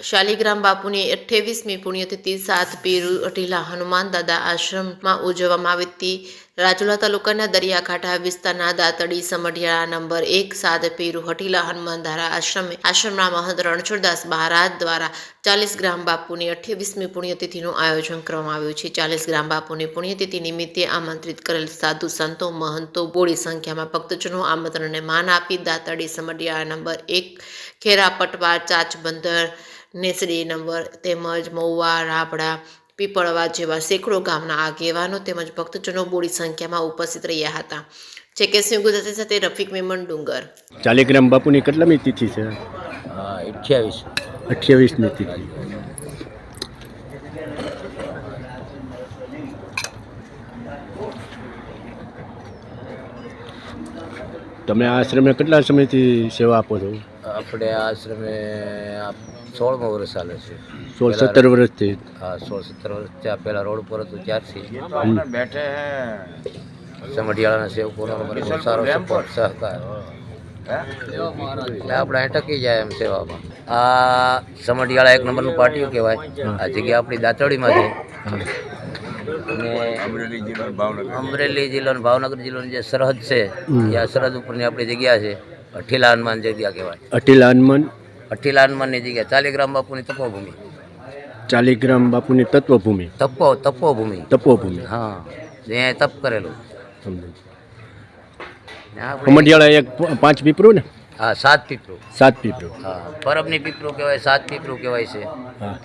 શાલિગ્રામ બાપુની 28મી પુણ્યતિથિ 7 પીર અઢીલા હનુમાન દાદા આશ્રમમાં ઉજવવામાં આવી હતી। રાજુલા તાલુકાના દરિયાકાંઠા વિસ્તારના દાતડી સમઢિયાળા નંબર 1 7 પીર હઠીલા હનુમાન દાદા આશ્રમના મહંત રણછોડદાસ મહારાજ દ્વારા 40 ગ્રામ બાપુની 28મી પુણ્યતિથિનું આયોજન કરવામાં આવ્યું છે। 40 ગ્રામ બાપુની પુણ્યતિથિ નિમિત્તે આમંત્રિત કરેલ સાધુ સંતો મહંતો બોડી સંખ્યામાં ભક્તજનો આમંત્રણને માન આપી દાતડી સમઢિયાળા નંબર 1 ખેરા પટવા ચાચબંદર નેસડી નંબર તેમજ મહુવા રાબડા પીપળવા જેવા સેંકડો ગામના આગેવાનો તેમજ ભક્તજનો બોડી સંખ્યામાં ઉપસ્થિત રહ્યા હતા। ચેકેસી ગુજરાતી સાથે રફીક મેમન ડુંગર। શાલિગ્રામ બાપુની કેટલામી તિથિ છે? 28મી તિથિ। તમે આ આશ્રમે કેટલા સમયથી સેવા આપો છો? આપણે આ આશ્રમે 16મા વર્ષ ચાલે છે। 16-17 વર્ષથી? હા, 16-17 વર્ષથી આ પહેલાં રોડ ઉપર હતું ત્યારથી સમઢિયાળાના સેવકોનો મને સારો સપોર્ટ સહકાર એટલે આપણે અહીં ટકી જાય એમ સેવામાં। આ સમઢિયાળા 1 નંબરનું પાટિયું કહેવાય। આ જગ્યા આપણી દાતડીમાં છે અને અમરેલી જિલ્લો ભાવનગર જિલ્લાની જે સરહદ છે એ આ સરહદ ઉપરની આપણી જગ્યા છે। અઠીલા હનુમાન જગ્યા કહેવાય। અઠીલા હનુમાનની જગ્યા 40 ગ્રામ બાપુની તપોભૂમિ। 40 ગ્રામ બાપુની તત્વભૂમિ? તપોભૂમિ। હા, ત્યાં તપ કરેલું। સમઢિયાળા 1 5 પીપરું ને? હા, 7 પીપરું। 7 પીપરું। હા, પરબની પીપરું કહેવાય, 7 પીપરું કહેવાય છે। હા,